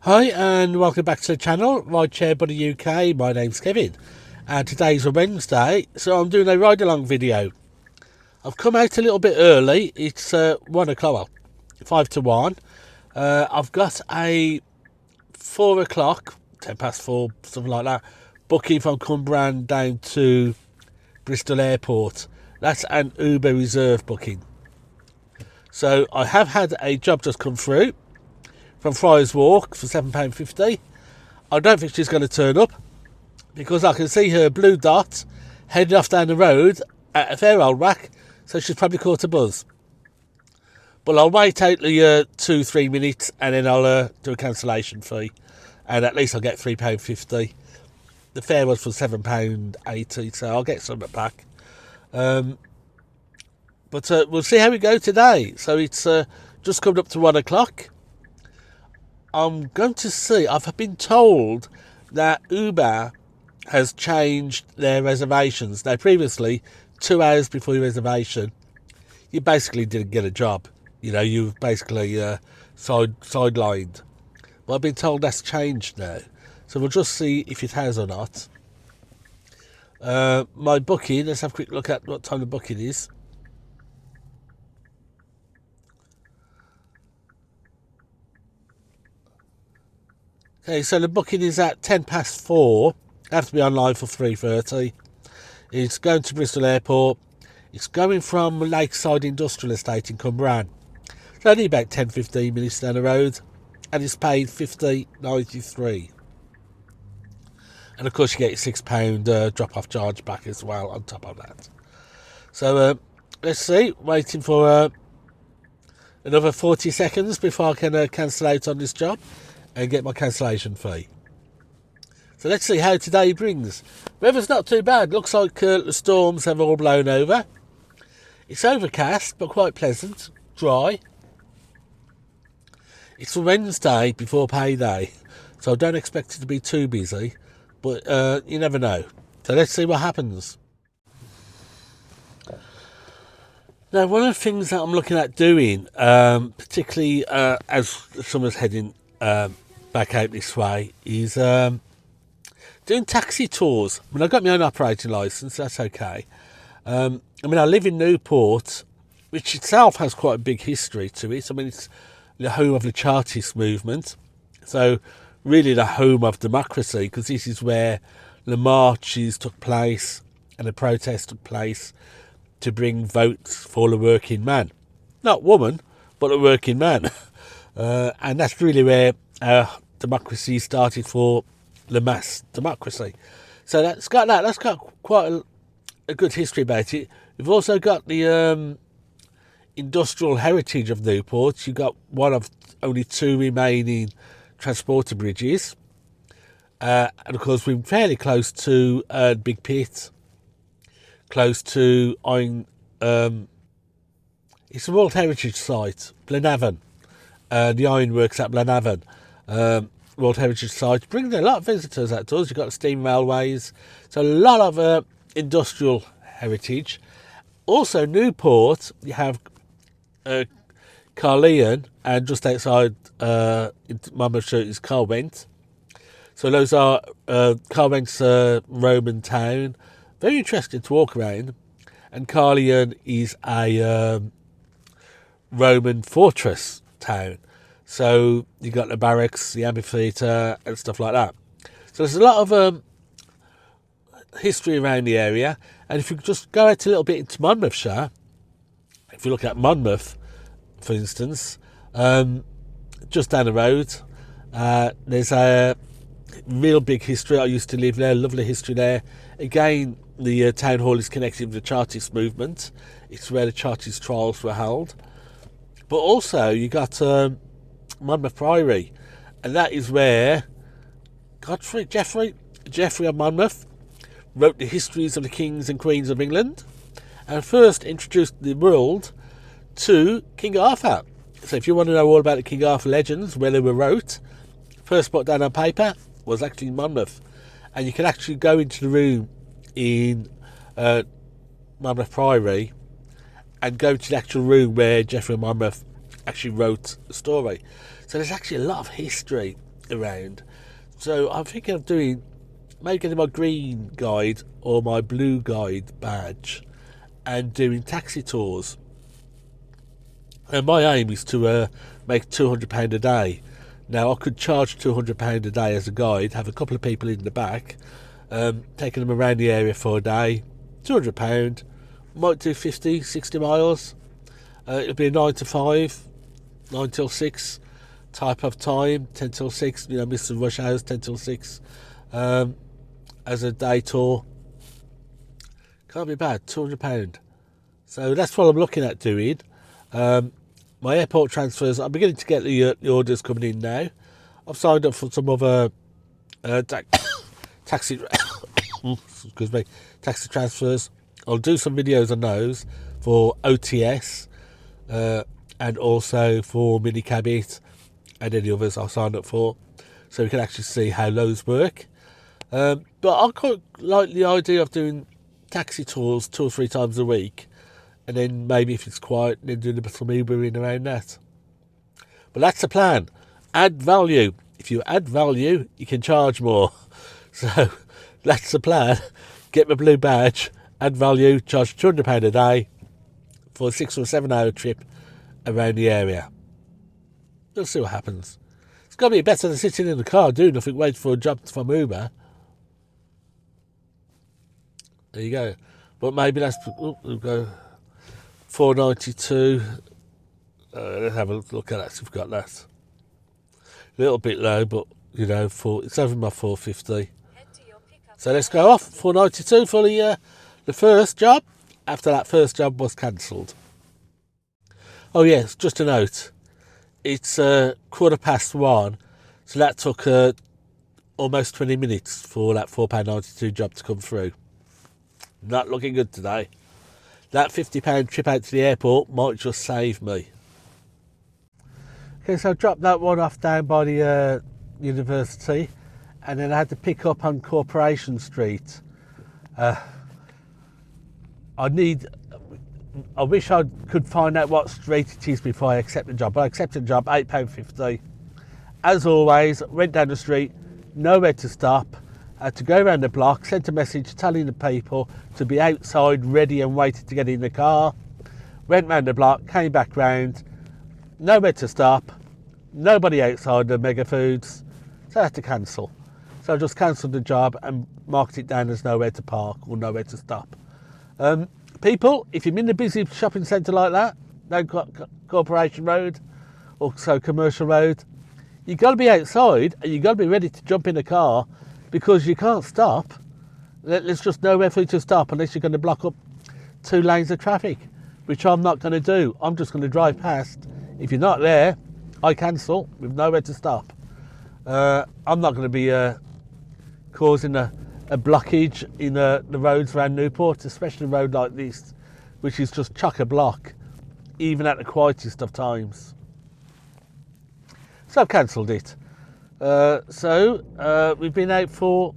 Hi and welcome back to the channel, Ride Chair Buddy UK. My name's Kevin and today's a Wednesday, so I'm doing a ride along video. I've come out a little bit early. It's 1 o'clock, well, 5 to 1. I've got a 4 o'clock, 10 past 4, something like that, booking from Cumbrae down to Bristol Airport. That's an Uber reserve booking. So I have had a job just come through from Friars Walk for £7.50. I don't think she's going to turn up because I can see her blue dot heading off down the road at a fair old whack, so she's probably caught a buzz. But I'll wait out the 2-3 minutes and then I'll do a cancellation fee, and at least I'll get £3.50. The fare was for £7.80, so I'll get some back. But we'll see how we go today. So it's just coming up to 1 o'clock. I'm going to see, I've been told that Uber has changed their reservations. Now, previously, 2 hours before your reservation, you basically didn't get a job. You know, you were basically sidelined. But I've been told that's changed now. So we'll just see if it has or not. My booking, let's have a quick look at what time the booking is. Okay, so the booking is at 10 past 4. I have to be online for 3:30. It's going to Bristol Airport. It's going from Lakeside Industrial Estate in Cumbrae. It's only about 10-15 minutes down the road, and it's paid £50.93. And of course you get your £6 drop-off charge back as well on top of that. So let's see, waiting for another 40 seconds before I can cancel out on this job and get my cancellation fee. So let's see how today brings. Weather's not too bad. Looks like the storms have all blown over. It's overcast but quite pleasant, dry. It's a Wednesday before payday, so I don't expect it to be too busy, but you never know. So let's see what happens. Now, one of the things that I'm looking at doing, particularly as the summer's heading back out this way, is doing taxi tours. I mean, I've got my own operating licence, that's okay. I mean, I live in Newport, which itself has quite a big history to it. I mean, it's the home of the Chartist movement, so really the home of democracy, because this is where the marches took place and the protests took place to bring votes for the working man. Not woman, but the working man. And that's really where democracy started for the mass democracy. So that's got quite a good history about it. We've also got the industrial heritage of Newport. You've got one of only 2 remaining transporter bridges. And of course we're fairly close to Big Pit, close to it's a World Heritage Site, Blenavon. The ironworks at Blenavon, World Heritage Site, bringing a lot of visitors outdoors. You've got steam railways, so a lot of industrial heritage. Also, Newport, you have Carleon, and just outside Monmouthshire is Carwent. So those are Carwent's Roman town. Very interesting to walk around. And Carleon is a Roman fortress town. So you got the barracks, the amphitheatre and stuff like that. So there's a lot of history around the area. And if you just go out a little bit into Monmouthshire, if you look at Monmouth, for instance, just down the road, there's a real big history. I used to live there, lovely history there. Again, the town hall is connected with the Chartist movement. It's where the Chartist trials were held. But also you got Monmouth Priory, and that is where Geoffrey of Monmouth wrote the histories of the kings and queens of England and first introduced the world to King Arthur. So if you want to know all about the King Arthur legends, where they were wrote, first put down on paper was actually in Monmouth. And you can actually go into the room in Monmouth Priory and go to the actual room where Geoffrey Monmouth actually wrote the story. So there's actually a lot of history around. So I'm thinking of maybe getting my green guide or my blue guide badge and doing taxi tours. And my aim is to make £200 a day. Now, I could charge £200 a day as a guide, have a couple of people in the back, taking them around the area for a day. £200, might do 50, 60 miles. It'll be a 9 to 5, 9 till 6 type of time, 10 till 6, miss the rush hours, 10 till 6, as a day tour. Can't be bad, £200. So that's what I'm looking at doing. My airport transfers, I'm beginning to get the orders coming in now. I've signed up for some other taxi excuse me, taxi transfers. I'll do some videos on those for OTS and also for Minicabit and any others I'll sign up for, so we can actually see how those work. But I quite like the idea of doing taxi tours 2 or 3 times a week, and then maybe if it's quiet, then doing a bit of Ubering around that. But that's the plan. Add value. If you add value, you can charge more. So that's the plan. Get my blue badge, add value, charge £200 a day for a 6 or 7 hour trip around the area. We'll see what happens. It's got to be better than sitting in the car doing nothing, waiting for a job from Uber. There you go. But maybe that's... we'll go... 492. Let's have a look at that, see if we've got that. A little bit low, but it's over my 450. So let's go off. 492 for the first job. After that first job was cancelled. Oh yes, just a note. It's 1:15, so that took almost 20 minutes for that £4.92 job to come through. Not looking good today. That £50 trip out to the airport might just save me. Okay, so I dropped that one off down by the university, and then I had to pick up on Corporation Street. I wish I could find out what street it is before I accept the job. But I accepted the job, £8.50. As always, went down the street, nowhere to stop. Had to go around the block, sent a message telling the people to be outside, ready and waiting to get in the car. Went round the block, came back round, nowhere to stop, nobody outside the Mega Foods, so I had to cancel. So I just cancelled the job and marked it down as nowhere to park or nowhere to stop. People, if you're in a busy shopping centre like that, no Corporation Road or so Commercial Road, you've got to be outside and you've got to be ready to jump in the car, because you can't stop. There's just nowhere for you to stop unless you're going to block up 2 lanes of traffic, which I'm not going to do. I'm just going to drive past. If you're not there, I cancel with nowhere to stop. I'm not going to be causing a blockage in the roads around Newport, especially a road like this, which is just chock-a-block, even at the quietest of times. So I've cancelled it. We've been out for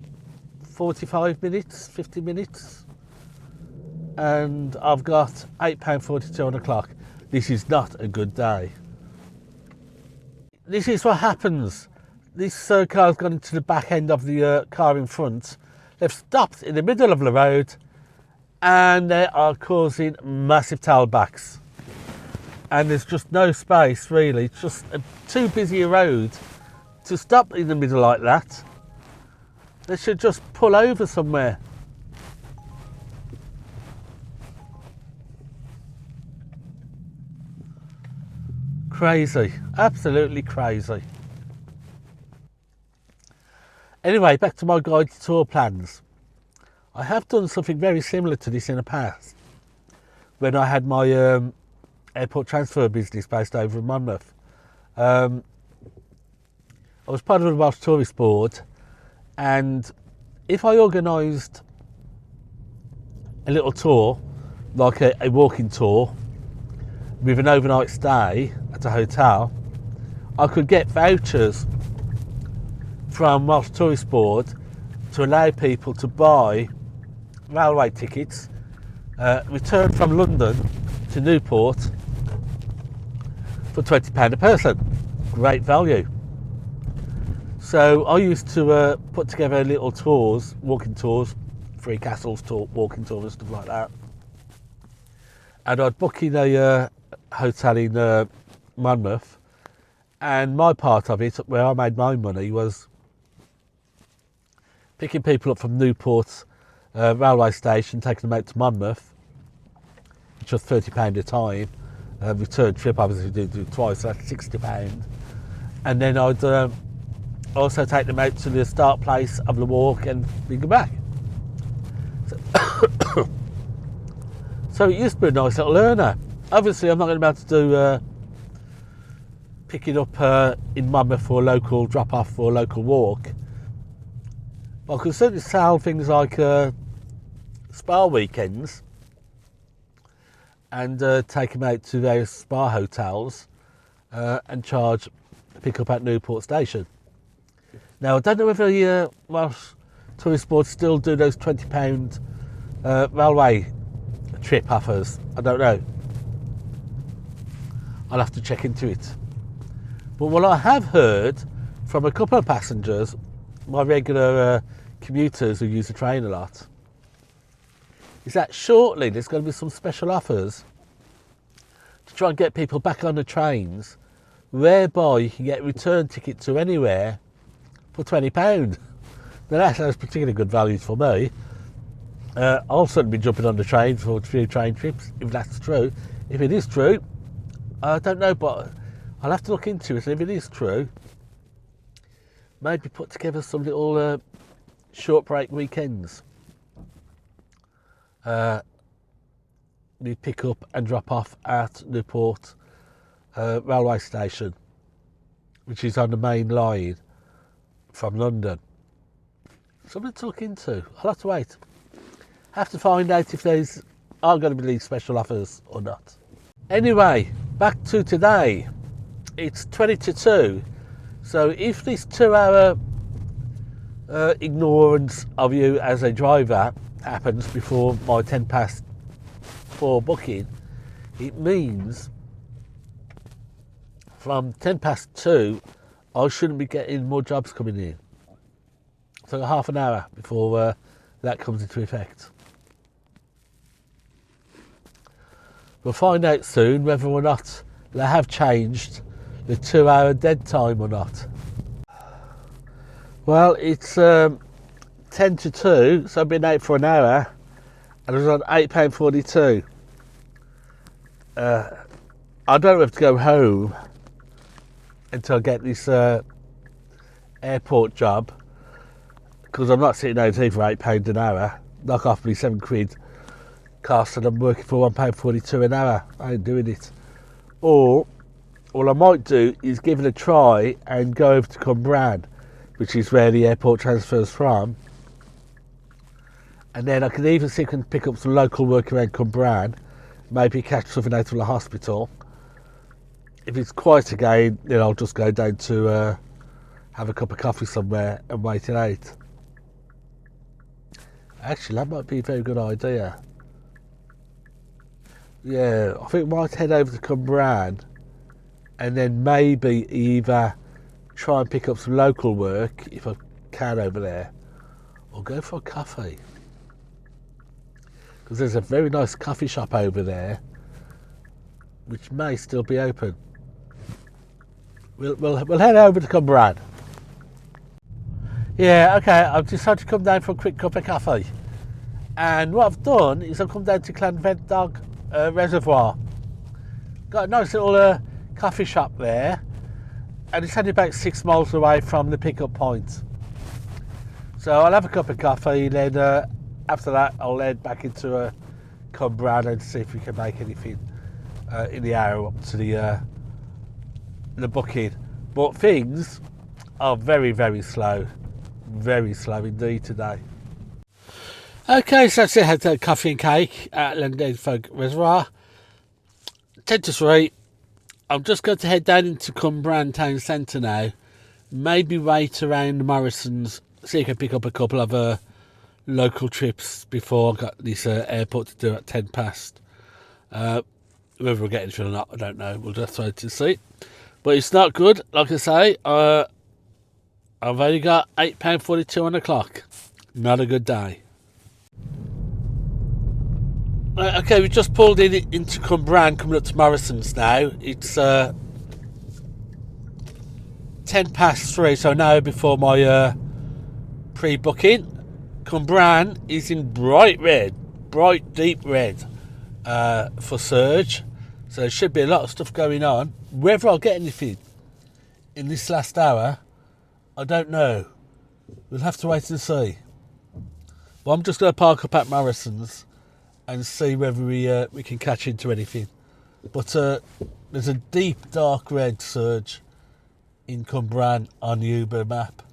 45 minutes, 50 minutes, and I've got £8.42 on the clock. This is not a good day. This is what happens. This car's gone into the back end of the car in front. They've stopped in the middle of the road and they are causing massive tailbacks. And there's just no space really. It's just too busy a road to stop in the middle like that. They should just pull over somewhere. Crazy, absolutely crazy. Anyway, back to my guide tour plans. I have done something very similar to this in the past when I had my airport transfer business based over in Monmouth. I was part of the Welsh Tourist Board, and if I organised a little tour, like a walking tour with an overnight stay at a hotel, I could get vouchers from Welsh Tourist Board to allow people to buy railway tickets, return from London to to Newport for £20 a person. Great value. So I used to put together little tours, walking tours, Three Castles tour, walking tours and stuff like that. And I'd book in a hotel in Monmouth, and my part of it, where I made my money, was picking people up from Newport railway station, taking them out to Monmouth, which was £30 a time. Return trip, obviously, do twice, so that's £60. And then I'd also take them out to the start place of the walk and bring them back. So it used to be a nice little earner. Obviously, I'm not going to be able to do picking up in Monmouth for a local drop-off for a local walk. But I could certainly sell things like spa weekends and take them out to various spa hotels and charge pick up at Newport Station. Now, I don't know whether Welsh tourist boards still do those £20 railway trip offers. I don't know. I'll have to check into it. But what I have heard from a couple of passengers, my regular commuters who use the train a lot, is that shortly there's going to be some special offers to try and get people back on the trains, whereby you can get a return ticket to anywhere for £20. Now that sounds particularly good value for me. I'll certainly be jumping on the train for a few train trips, if that's true. If it is true, I don't know, but I'll have to look into it. And if it is true, maybe put together some little short break weekends. We pick up and drop off at Newport railway station, which is on the main line from London. Something to look into. I'll have to wait. Have to find out if there's are going to be these special offers or not. Anyway, back to today. It's 20 to 2. So if this 2-hour ignorance of you as a driver happens before my 4 booking, it means from 2 I shouldn't be getting more jobs coming in. So half an hour before that comes into effect. We'll find out soon whether or not they have changed the 2-hour dead time or not. Well, it's 10 to 2, so I've been out for an hour, and I was on £8.42. I don't have to go home until I get this airport job, because I'm not sitting out here for £8 an hour. Knock off me £7 cost, and I'm working for £1.42 an hour. I ain't doing it. Or what I might do is give it a try and go over to Cwmbran, which is where the airport transfers from, and then I can even see if I can pick up some local work around Cwmbran, maybe catch something out of the hospital. If it's quiet again, then I'll just go down to have a cup of coffee somewhere and wait it out. Actually, that might be a very good idea. Yeah, I think I might head over to Cwmbran and then maybe either try and pick up some local work if I can over there, or go for a coffee, because there's a very nice coffee shop over there which may still be open. We'll head over to Cwmbran. Yeah, okay, I've decided to come down for a quick cup of coffee, and what I've done is I've come down to Llanfedog Reservoir. Got a nice little coffee shop there, and it's only about 6 miles away from the pickup point. So I'll have a cup of coffee, then after that I'll head back into Cwmbran and see if we can make anything in the hour up to the booking. But things are very, very slow indeed today. Okay, so that's it. Had coffee and cake at Llanfedog Reservoir. 10 to 3. I'm just going to head down into Cwmbran town centre now. Maybe wait around Morrison's, see if I can pick up a couple of local trips before I've got this airport to do at 10 past. Whether we'll get anything or not, I don't know. We'll just wait to see. But it's not good. Like I say, I've only got £8.42 on the clock. Not a good day. Okay, we just pulled into Cumbrain, coming up to Morrison's now. It's 3:10, so now before my pre-booking. Cumbrain is in bright deep red for surge. So there should be a lot of stuff going on. Whether I'll get anything in this last hour, I don't know. We'll have to wait and see. But I'm just going to park up at Morrison's and see whether we can catch into anything. But there's a deep dark red surge in Cumbrain on the Uber map.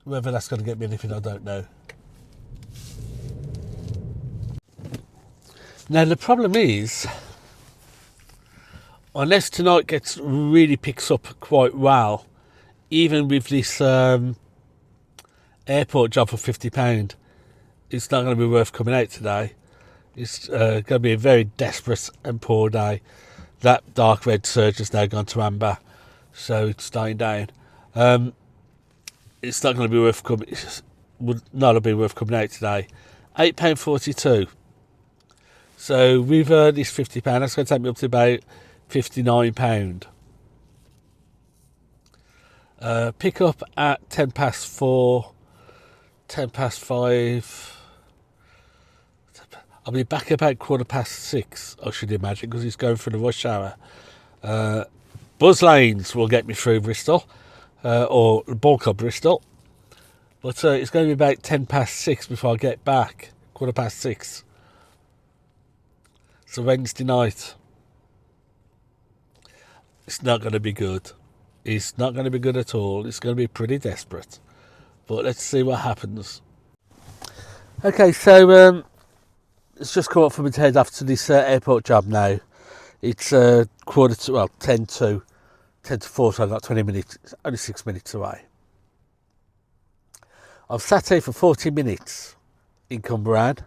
Whether that's going to get me anything, I don't know. Now the problem is, unless tonight really picks up quite well, even with this airport job for £50, it's not going to be worth coming out today. It's going to be a very desperate and poor day. That dark red surge has now gone to amber, so it's dying down. It's not going to be worth coming. Would not be worth coming out today. £8.42. So with this £50, that's going to take me up to about £59. Pick up at 4:10, 5:10. I'll be back about 6:15, I should imagine, because it's going through the rush hour. Buzz lanes will get me through Bristol, or bulk of Bristol. But it's going to be about 6:10 before I get back, 6:15. It's a Wednesday night. It's not going to be good. It's not going to be good at all. It's going to be pretty desperate. But let's see what happens. Okay, so it's just come up for me to head off to this airport job now. It's 10 to 4, so I've got 20 minutes. It's only 6 minutes away. I've sat here for 40 minutes in Cumbrain,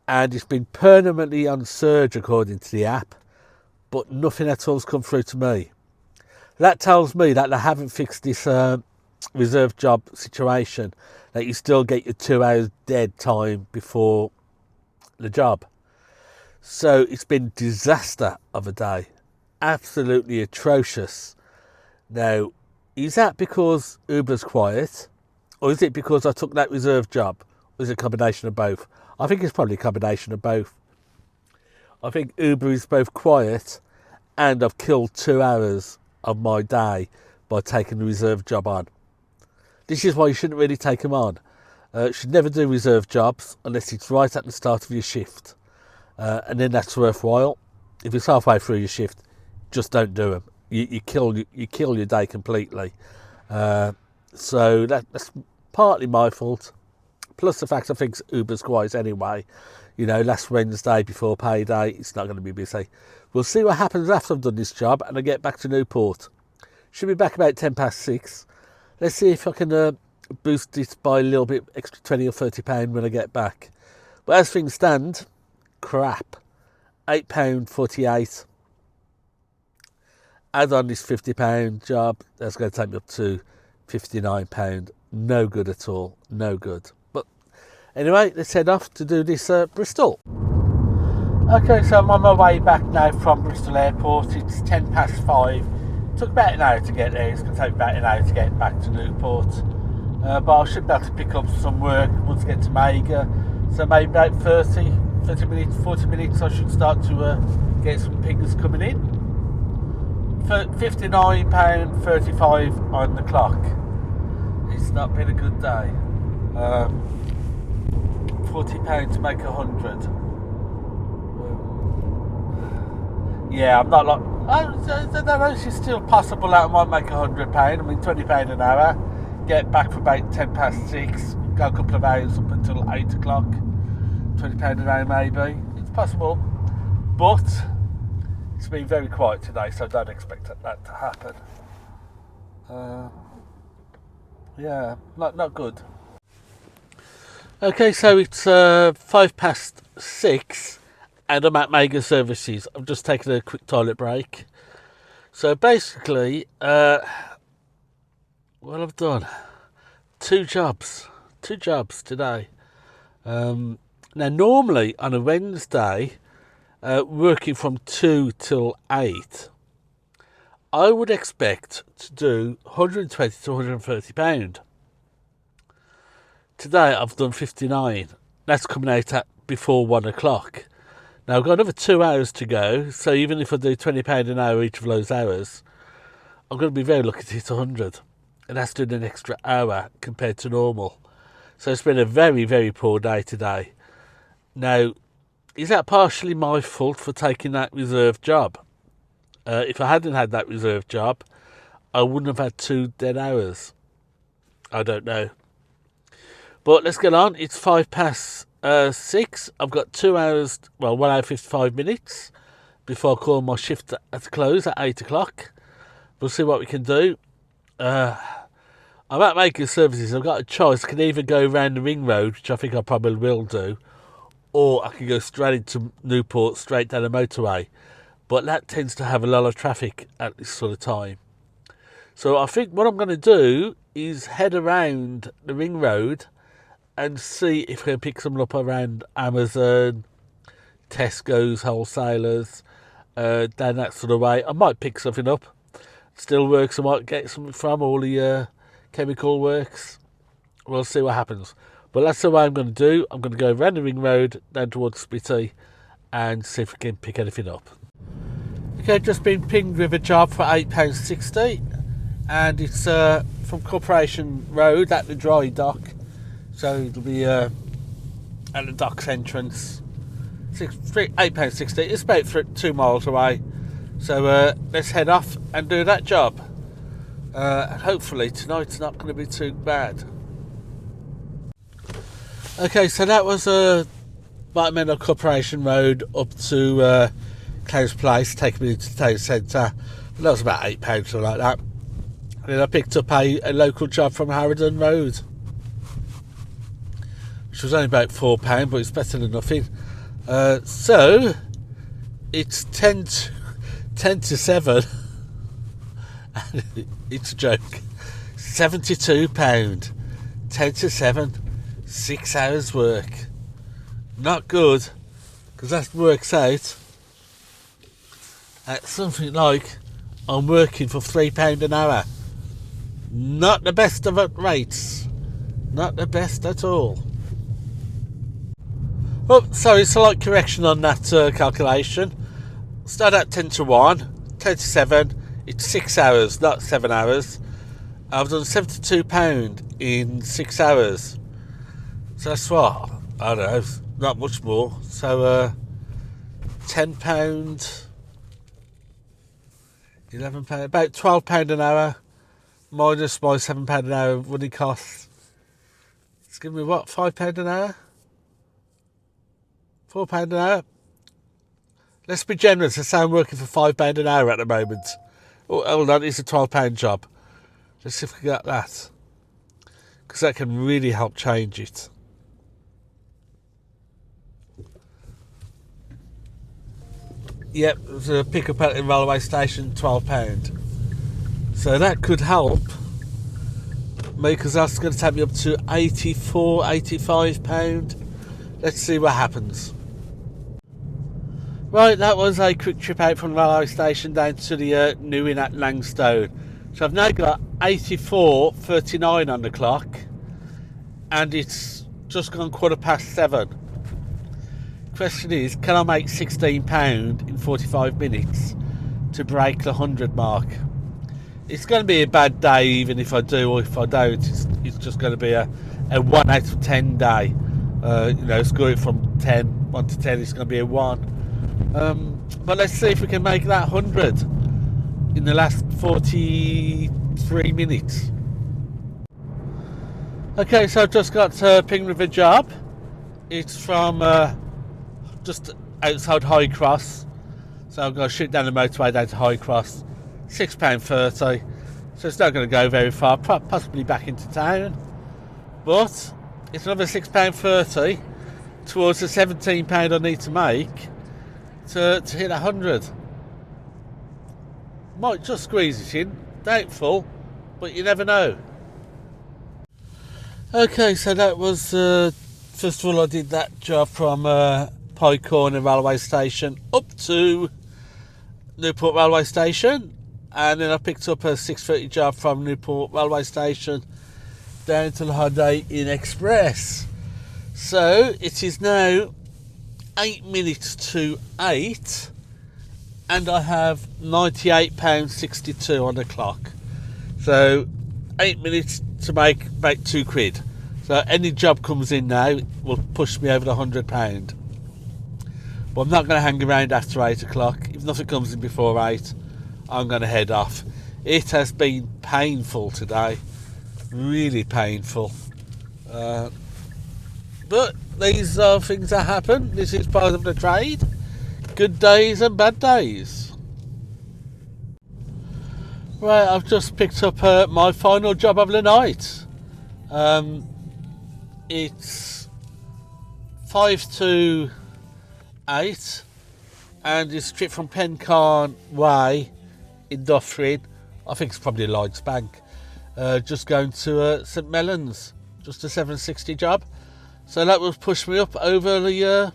and it's been permanently on surge according to the app, but nothing at all has come through to me. That tells me that they haven't fixed this reserve job situation, that you still get your 2 hours dead time before the job. So it's been disaster of a day, absolutely atrocious. Now, is that because Uber's quiet, or is it because I took that reserve job, or is it a combination of both? I think it's probably a combination of both. I think Uber is both quiet, and I've killed 2 hours of my day by taking the reserve job on. This is why you shouldn't really take them on. You should never do reserve jobs unless it's right at the start of your shift, and then that's worthwhile. If it's halfway through your shift, just don't do them. You kill your day completely. So that's partly my fault. Plus the fact I think Uber's quiet anyway. You know, last Wednesday before payday, it's not going to be busy. We'll see what happens after I've done this job and I get back to Newport. Should be back about 6:10. Let's see if I can boost it by a little bit extra £20 or £30 when I get back. But as things stand, crap. £8.48. Add on this £50 job, that's going to take me up to £59. No good at all. No good. But anyway, let's head off to do this Bristol. Okay, so I'm on my way back now from Bristol Airport. It's 5:10. Took about an hour to get there. It's going to take about an hour to get back to Newport. But I should be able to pick up some work once I get to Mega. So maybe about 40 minutes I should start to get some pings coming in. £59.35 on the clock. It's not been a good day. £40 to make 100. Yeah, I'm not like. I don't know if it's still possible that I might make £100. I mean, £20 an hour. Get back for about 6:10. Go a couple of hours up until 8 o'clock. £20 an hour maybe. It's possible, but it's been very quiet today, so I don't expect that to happen. Yeah, not good. Okay, so it's 6:05, and I'm at Mega Services. I'm just taking a quick toilet break. So basically, what I've done, two jobs today. Now normally on a Wednesday, working from 2 till 8, I would expect to do 120 to 130 pound. Today I've done 59. That's coming out at before 1 o'clock. Now I've got another 2 hours to go, so even if I do £20 an hour each of those hours, I'm going to be very lucky to hit 100. And that's doing an extra hour compared to normal. So it's been a very, very poor day today. Now, is that partially my fault for taking that reserve job? If I hadn't had that reserve job, I wouldn't have had 2 dead hours. I don't know. But let's get on. It's 6:05. I've got 2 hours, 1 hour 55 minutes before I call my shift at close at 8 o'clock. We'll see what we can do. I'm at Maker Services. I've got a choice. I can either go around the ring road, which I think I probably will do, or I can go straight into Newport, straight down the motorway. But that tends to have a lot of traffic at this sort of time. So I think what I'm going to do is head around the ring road and see if I can pick something up around Amazon, Tesco's, wholesalers, down that sort of way. I might pick something up. Still works. I might get something from all the chemical works. We'll see what happens. But that's the way I'm going to do. I'm going to go around the ring road down towards Spitty and see if we can pick anything up. Okay, just been pinged with a job for £8.60, and it's from Corporation Road at the dry dock. So it'll be at the docks entrance. £8.60. It's about 2 miles away. So let's head off and do that job. Hopefully tonight's not going to be too bad. Okay, so that was Bartmender Corporation Road up to Clowes Place, taking me to the town centre. That was about £8, something like that. And then I picked up a local job from Harrowden Road, which was only about £4, but it's better than nothing. So it's 10 to 7. It's a joke. £72. 10 to 7. 6 hours work. Not good, because that works out at something like I'm working for £3 an hour. Not the best of rates. Not the best at all. Oh, sorry, slight correction on that calculation. Start at 10 to 1, 10 to 7. It's 6 hours, not 7 hours. I've done £72 in 6 hours. So that's what? I don't know, not much more. So £10, £11, about £12 an hour, minus my £7 an hour running costs. It's giving me what, £5 an hour? £4 an hour? Let's be generous and say I'm working for £5 an hour at the moment. Oh, hold on, it's a £12 job. Let's see if we can get that, because that can really help change it. Yep, there's a pick-up at the railway station, £12. So that could help me, because that's going to take me up to £84, £85. Let's see what happens. Right, that was a quick trip out from the railway station down to the new inn at Langstone. So I've now got 84.39 on the clock, and it's just gone 7:15. Question is, can I make £16 in 45 minutes to break the 100 mark? It's going to be a bad day even if I do, or if I don't, it's just going to be a 1 out of 10 day. Score it from 1 to 10, it's going to be a 1. But let's see if we can make that 100 in the last 43 minutes. Okay, so I've just got pinged with a job. It's from just outside High Cross. So I'm going to shoot down the motorway down to High Cross. £6.30. So it's not going to go very far, possibly back into town. But it's another £6.30 towards the £17 I need to make to hit 100. Might just squeeze it in, doubtful, but you never know. Okay, so that was first of all I did that job from Pye Corner railway station up to Newport railway station, and then I picked up a 6:30 job from Newport railway station down to the Holiday Inn Express. So it is now 8 minutes to 8, and I have £98.62 on the clock. So 8 minutes to make about £2. So any job comes in now will push me over the £100. But I'm not going to hang around after 8 o'clock. If nothing comes in before 8, I'm going to head off. It has been painful today, really painful. But these are things that happen. This is part of the trade. Good days and bad days. Right, I've just picked up my final job of the night. It's 5 to 8, and it's a trip from Pencarn Way in Dufferin. I think it's probably Lloyd's Bank. Just going to St Mellons, just a 760 job. So that will push me up over the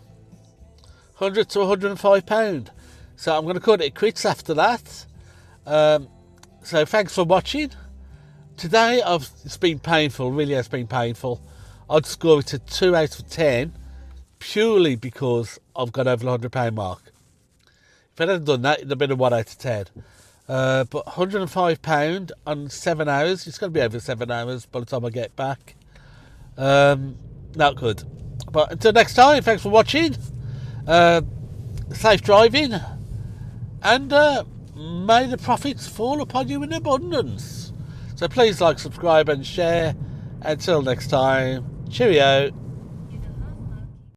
£100 to £105. So I'm going to call it quits after that. So thanks for watching. Today it's been painful, really has been painful. I'd score it a 2 out of 10 purely because I've got over the £100 mark. If I hadn't done that, it'd have been a 1 out of 10. But £105 on 7 hours, it's going to be over 7 hours by the time I get back. Not good. But until next time, thanks for watching. Safe driving, and may the profits fall upon you in abundance. So please like, subscribe and share. Until next time, cheerio.